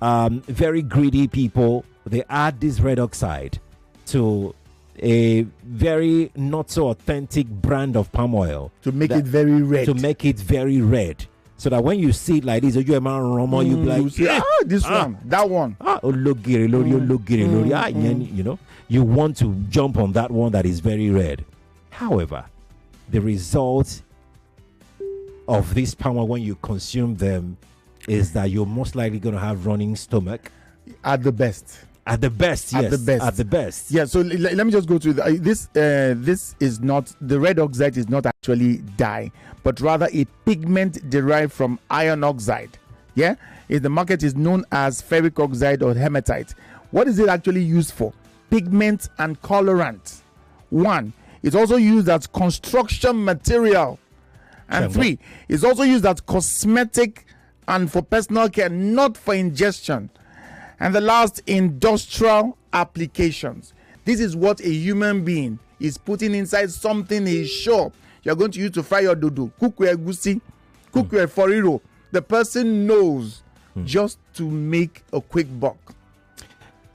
very greedy people, they add this red oxide to a very not so authentic brand of palm oil to make it very red. To make it very red. So that when you see it like this, you be like, say, this one, that one. You know, you want to jump on that one that is very red. However, the result of this palm oil when you consume them is that you're most likely going to have running stomach. At the best. At the best, yes. At the best. Yeah, so let me just go through this. This is not, the red oxide is not actually dye, but rather a pigment derived from iron oxide. Yeah, the market is known as ferric oxide or hematite. What is it actually used for? Pigment and colorant. 1, it's also used as construction material. And 3, it's also used as cosmetic and for personal care, not for ingestion. And the last, industrial applications. This is what a human being is putting inside something he's sure you're going to use to fry your dodo, cook your egusi, cook your foriro. The person knows just to make a quick buck.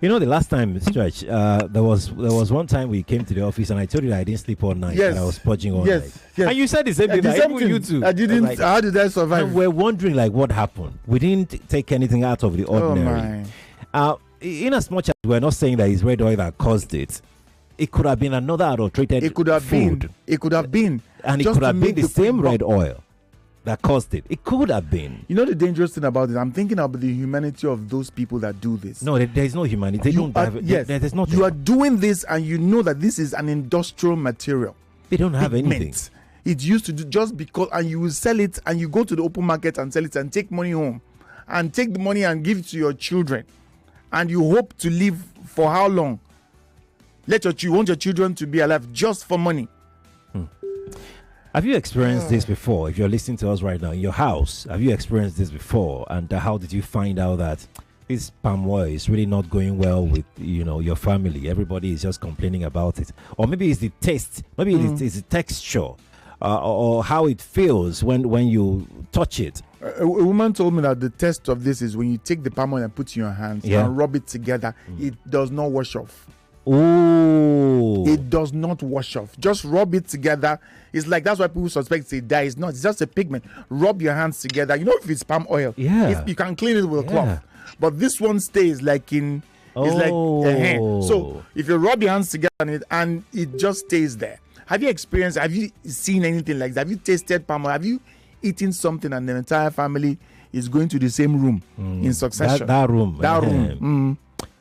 You know, the last time, Stretch, there was one time we came to the office and I told you that I didn't sleep all night. Yes. And I was purging all Yes. night. Yes. And you said the same thing. You too. I didn't. Like, how did I survive? and we're wondering, like, what happened. We didn't take anything out of the ordinary. In as much as we're not saying that it's red oil that caused it, it could have been another adulterated It could have food. been. It could have been. And it Just could to have been make the the same quick red buck. oil that caused it. It could have been. You know the dangerous thing about it? I'm thinking about the humanity of those people that do this. No, there's no humanity. They don't have. Yes, there's nothing. You are doing this and you know that this is an industrial material. They don't have Pigment. anything. It's used to do just because, and you will sell it and you go to the open market and sell it and take money home and take the money and give it to your children. And you hope to live for how long? You want your children to be alive just for money. Have you experienced this before? If you're listening to us right now in your house, have you experienced this before? And how did you find out that this palm oil is really not going well with your family? Everybody is just complaining about it, or maybe it's the taste, maybe it's the texture, or how it feels when you touch it. A woman told me that the test of this is when you take the palm oil and put it in your hands and rub it together, it does not wash off. Oh, it does not wash off. Just rub it together. It's like that's why people suspect it's dye. It's not. It's just a pigment. Rub your hands together. You know, if it's palm oil, you can clean it with a cloth. But this one stays like in. It's like a hand. So if you rub your hands together on it and it just stays there. Have you experienced? Have you seen anything like that? Have you tasted palm oil? Have you eaten something and the entire family is going to the same room in succession? That room. That room.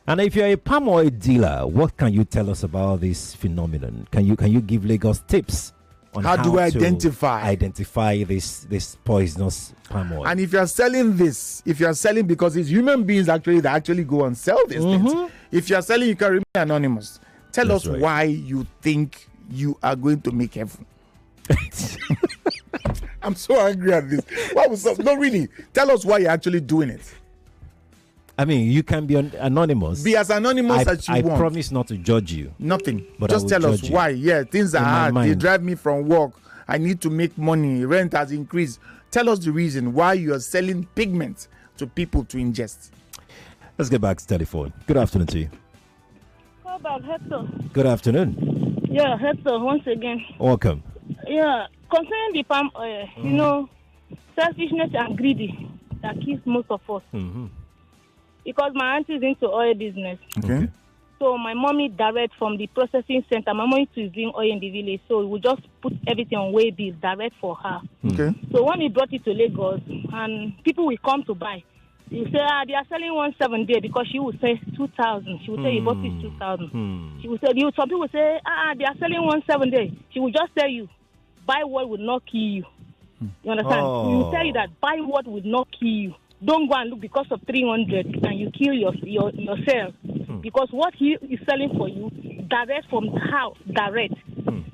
And if you're a palm oil dealer, what can you tell us about this phenomenon? Can you give Lagos tips on how do I identify this poisonous palm oil? And if you're selling this, because it's human beings that actually go and sell these things. If you're selling, you can remain anonymous. Tell us why you think you are going to make heaven. I'm so angry at this. No, really. Tell us why you're actually doing it. I mean, you can be anonymous. Be as anonymous as you want. I promise not to judge you. Nothing. But just tell us why. Yeah, things are hard. They drive me from work. I need to make money. Rent has increased. Tell us the reason why you are selling pigments to people to ingest. Let's get back to telephone. Good afternoon to you. How about Hector? Good afternoon. Yeah, Hector, once again. Welcome. Yeah, concerning the palm oil, you know, selfishness and greedy that kills most of us. Because my auntie is into oil business. Okay. So my mommy direct from the processing center. My mommy too is doing oil in the village. So we just put everything on weigh bill direct for her. Okay. So when we brought it to Lagos and people will come to buy, you say, they are selling 1,700 there because she will say 2,000. She will say you bought this 2,000. She will say, some people will say, they are selling 1,700 there. She will just tell you, buy what will not kill you. You understand? She will tell you that buy what will not kill you. Don't go and look because of 300 and you kill yourself. Because what he is selling for you, direct from the house, direct.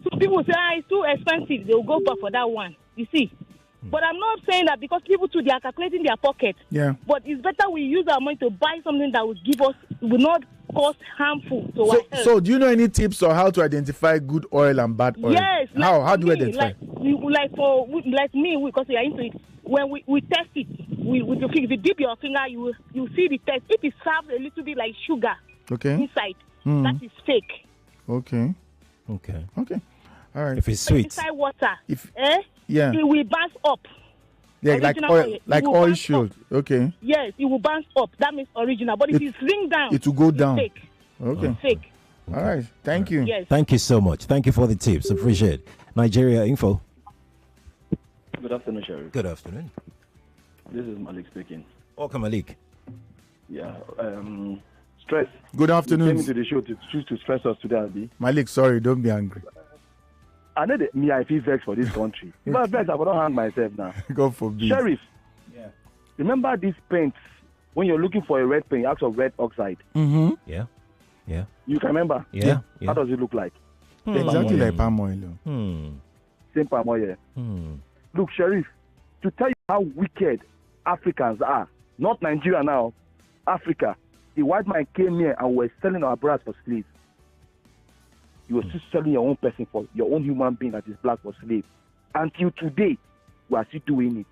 So people say, it's too expensive. They will go back for that one. You see? But I'm not saying that because people too, they are calculating their pocket. Yeah. But it's better we use our money to buy something that will give us, will not cause harmful to our health. So do you know any tips on how to identify good oil and bad oil? Yes. How do you identify? Like me, because we are into it. When we test it, with your finger, if you dip your finger, you see the test. If it serves a little bit like sugar inside, that is fake. Okay. Okay. All right. If it's sweet. Inside water. Yeah. It will bounce up. Yeah, like Original oil, oil. It like will oil bounce should. up. Okay. Yes, it will bounce up. That means original. But if it's ring down, It will go down. Fake. Okay. It's fake. All right. Thank you. Yes. Thank you so much. Thank you for the tips. Appreciate it. Nigeria Info. Good afternoon, Sheriff. Good afternoon. This is Malik speaking. Welcome, Malik. Yeah. Stress. Good afternoon. You came into the show to choose to stress us today, Abi. Malik, sorry, don't be angry. I know that I feel vexed for this country. If I vex, I will not hang myself now. God forbid. Sheriff. Yeah. Remember these paints when you're looking for a red paint, you ask for red oxide. Mm-hmm. Yeah. You can remember? Yeah. How does it look like? Exactly like palm oil. Same palm oil. Look, Sheriff, to tell you how wicked Africans are, not Nigeria now, Africa. The white man came here and was selling our brothers for slaves. You were still selling your own person for your own human being that is black for slave. Until today, we are still doing it.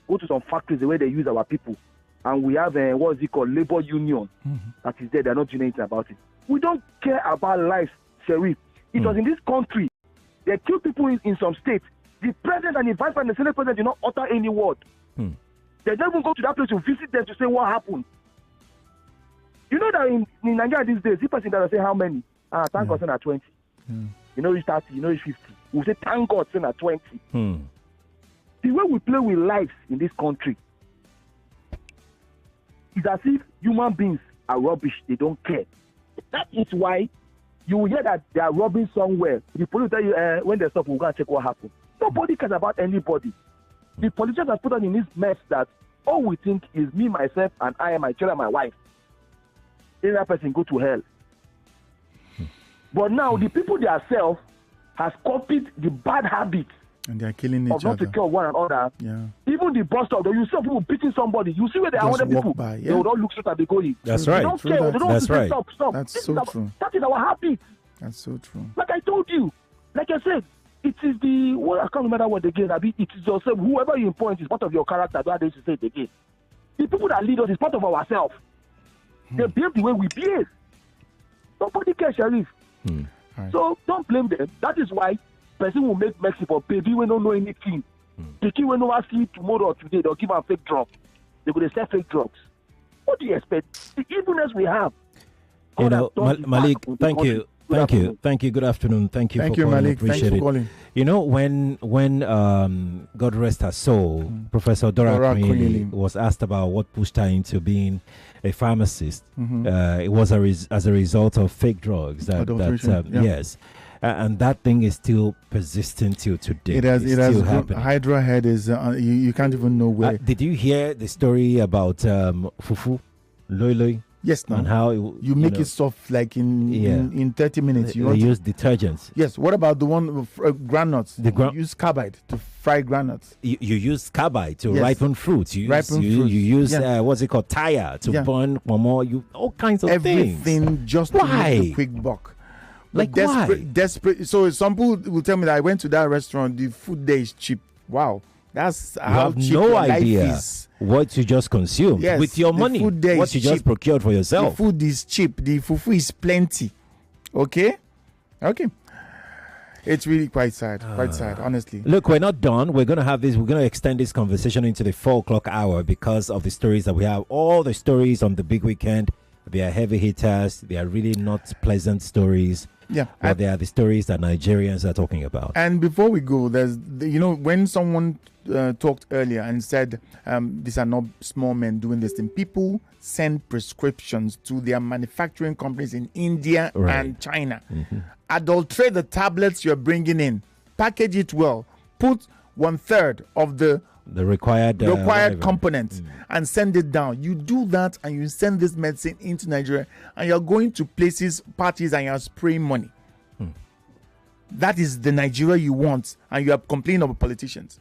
Go to some factories where they use our people, and we have what is it called, labor union that is there. They're not doing anything about it. We don't care about lives, Sheriff. It was in this country. They kill people in some states. The president and the vice president, the senate president did not utter any word. They don't even go to that place to visit them to say what happened. You know that in Nigeria these days, the person that will say how many? Thank God, saying at 20. You know it's 30, you know it's 50. We'll say thank God, saying at 20. The way we play with lives in this country is as if human beings are rubbish. They don't care. That is why you will hear that they are robbing somewhere. The police tell you when they stop, we'll go and check what happened. Nobody cares about anybody. The politicians have put us in this mess that all we think is me, myself, and I, my children, my wife. Any other person go to hell. But now the people themselves has copied the bad habit and they are killing each of not other. to kill one another. Yeah. Even the bus stop, you see people beating somebody. You see where they are Just other people. walk by, yeah. They will not look straight at the going. That's They right. don't True care. that. They don't That's want to right. say stop. That's This so is our, true. That is our habit. That's so true. Like I told you. Like I said, it is the well, I can't remember what again. It is yourself. Whoever you point is part of your character. That is to say it again. The people that lead us is part of ourselves. They behave the way we behave. Nobody cares, Sheriff. Right. So don't blame them. That is why person will make Mexico for baby when don't know anything. The kid will not see tomorrow or today. They'll give them fake drugs. They're going to sell fake drugs. What do you expect? The evilness we have. You God know, has done Malik, the back of the thank country. you. Good Thank you. afternoon. Thank you. Good afternoon. Thank you Thank for you, calling. Malik. Appreciate Thanks for it. calling. You know, when God rest her soul, Professor Dora Dora Queen Queen. was asked about what pushed her into being a pharmacist, Mhm. it was as a result of fake drugs. Adulteration, yeah. Yes. And that thing is still persistent till today. It has still happening. Hydra head is you can't even know where. Did you hear the story about fufu, loy loy? Yes, now. And how you make it soft like in 30 minutes. They You want to- use detergents. Yes. What about the one with granules? You use carbide to fry granules. You use carbide to Yes. ripen fruits. You use, Ripen you, fruits. you use Yeah. what's it called, tire to Yeah. burn more. You all kinds of Everything things. just to Why? make a quick buck. Like desperate. So some people will tell me that I went to that restaurant. The food there is cheap. Wow, that's You how have cheap no your life idea is. what you just consumed Yes, with your the money. food there What is you just cheap. procured for yourself. The food is cheap. The fufu is plenty. Okay. It's really quite sad. Quite sad, honestly. Look, we're not done. We're going to have this. We're going to extend this conversation into the 4:00 hour because of the stories that we have. All the stories on the big weekend, they are heavy hitters. They are really not pleasant stories. Yeah. But they are the stories that Nigerians are talking about. And before we go, when someone talked earlier and said these are not small men doing this thing, people send prescriptions to their manufacturing companies in India and China. Adulterate the tablets you're bringing in, package it well, put 1/3 of the required whatever. components and send it down. You do that and you send this medicine into Nigeria and you're going to places, parties, and you're spraying money. That is the Nigeria you want, and you are complaining about politicians.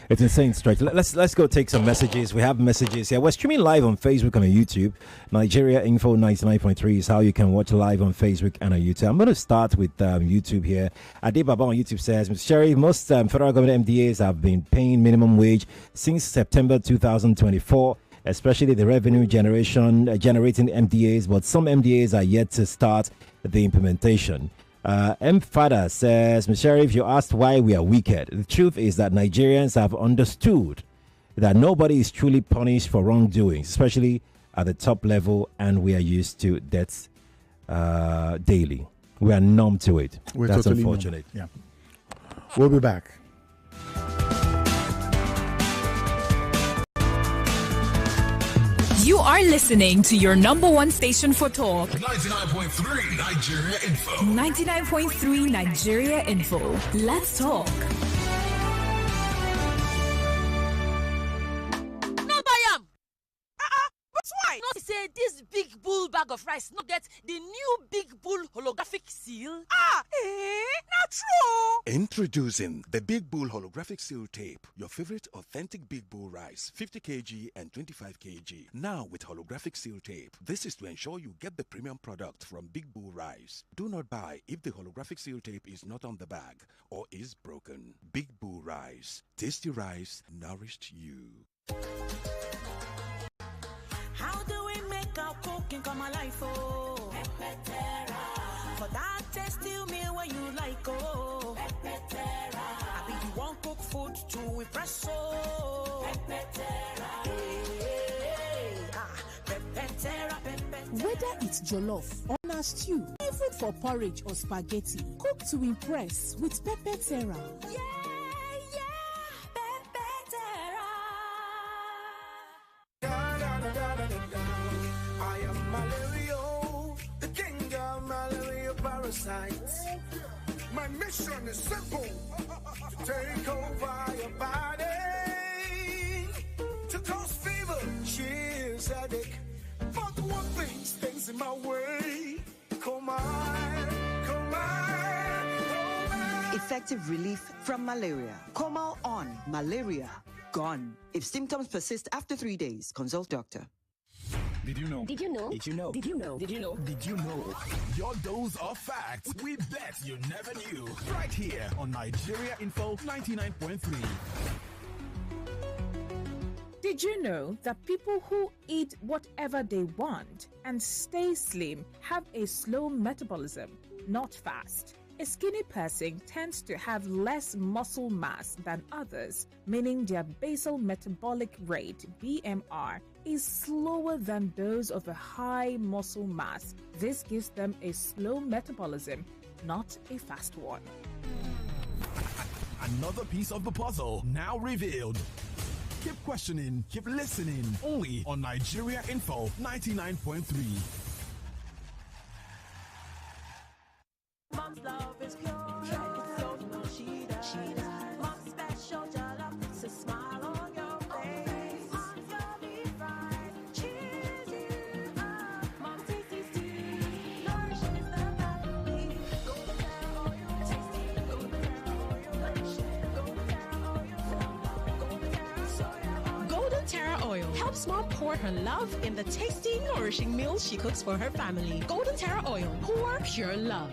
It's insane, straight. Let's go take some messages. We have messages here. We're streaming live on Facebook and on YouTube. Nigeria Info 99.3 is how you can watch live on Facebook and on YouTube. I'm going to start with YouTube here. Adibaba on YouTube says, Mr. Sherry, most federal government MDAs have been paying minimum wage since September 2024. especially the revenue generating MDAs, but some MDAs are yet to start the implementation. M. Fada says, Mr. Sheriff, you asked why we are wicked. The truth is that Nigerians have understood that nobody is truly punished for wrongdoings, especially at the top level, and we are used to deaths daily. We are numb to it. That's totally unfortunate. Yeah. We'll be back. You are listening to your number one station for talk. 99.3 Nigeria Info. 99.3 Nigeria Info. Let's talk. No buy am. But why? Not say this big bull bag of rice not get the new big bull holographic seal. Not true. Introducing the Big Bull Holographic Seal Tape, your favorite authentic Big Bull rice, 50 kg and 25 kg. Now with holographic seal tape. This is to ensure you get the premium product from Big Bull Rice. Do not buy if the holographic seal tape is not on the bag or is broken. Big Bull Rice. Tasty rice nourished you. How do we make our cooking come alive, oh? For that tasty meal where you like, oh. I mean, you want cook food to impress, oh. Whether it's jollof or na stew, even for porridge or spaghetti, cook to impress with Pepper Terra. I am malaria, the king of malaria parasites. My mission is simple: to take over your body, to cause fever, chills, headache. But one thing stands in my way. Come on, come on. Effective relief from malaria. Comal on. Malaria gone. If symptoms persist after 3 days, consult doctor. Did you know? Did you know? Did you know? Did you know? Did you know? Did you know? Your dose of facts we bet you never knew. Right here on Nigeria Info 99.3. Did you know that people who eat whatever they want and stay slim have a slow metabolism, not fast? A skinny person tends to have less muscle mass than others, meaning their basal metabolic rate, BMR, is slower than those of a high muscle mass. This gives them a slow metabolism, not a fast one. Another piece of the puzzle now revealed. Keep questioning, keep listening. Only on Nigeria Info 99.3. Mom's love is pure. It's so she does. Mom's special jollof puts a smile on your face. Mom's love is right. Cheers you up. Mom's tasty stew. Nourishing is the family. Golden Terra oil. Tasty. Golden Terra oil. Nourishing. Golden Terra oil. Golden Terra soya oil. Golden Terra Oil helps mom pour her love in the tasty, nourishing meals she cooks for her family. Golden Terra Oil. Pour pure love.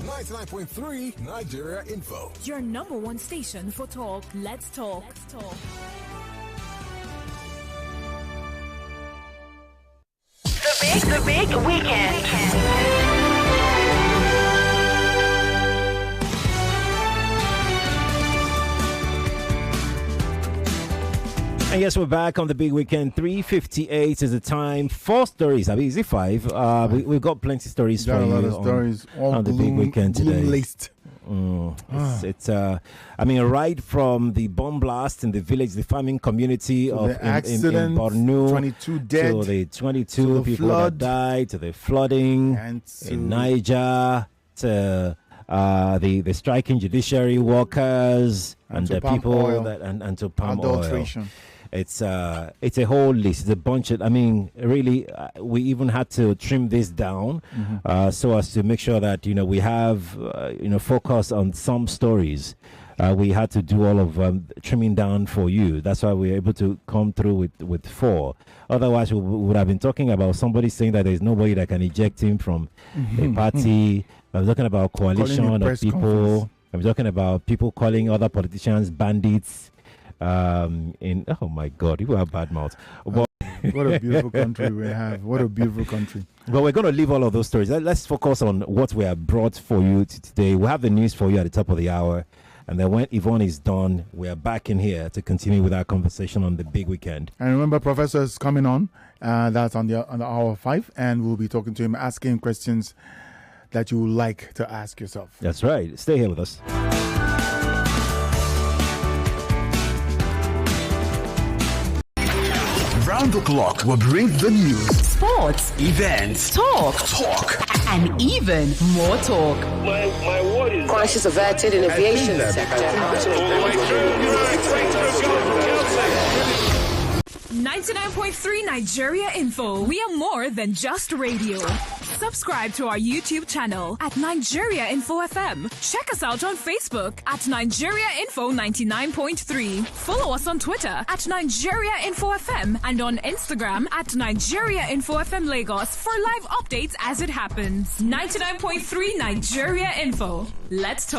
99.3 Nigeria Info. Your number one station for talk. Let's talk. Let's talk. The big weekend. And yes, we're back on the big weekend. 3:58 is the time. 4 stories. I mean, is it 5? We've got plenty of stories for you on the big weekend today. Laced. It's I mean, right from the bomb blast in the village, the farming community of the accident, in Borno, 22 dead, to the 22 people that died, to the flooding in Niger, to the striking judiciary workers and the people oil, and to palm adulteration. oil. It's a whole list. It's a bunch of. I mean, really, we even had to trim this down so as to make sure that we have focus on some stories. We had to do all of trimming down for you. That's why we were able to come through with 4. Otherwise, we would have been talking about somebody saying that there's nobody that can eject him from a party. I'm talking about coalition of people. I'm talking about people calling other politicians bandits. Oh my God, people have bad mouths. But what a beautiful country we have. What a beautiful country. But we're going to leave all of those stories. Let's focus on what we have brought for you today. We have the news for you at the top of the hour. And then when Yvonne is done, we are back in here to continue with our conversation on the big weekend. And remember, Professor is coming on. That's on the hour 5. And we'll be talking to him, asking questions that you would like to ask yourself. That's right. Stay here with us. Round the clock will bring the news, sports, events, talk, and even more talk. My word is crisis averted in aviation sector. 99.3 Nigeria Info. We are more than just radio. Subscribe to our YouTube channel at Nigeria Info FM. Check us out on Facebook at Nigeria Info 99.3. Follow us on Twitter at Nigeria Info FM and on Instagram at Nigeria Info FM Lagos for live updates as it happens. 99.3 Nigeria Info. Let's talk.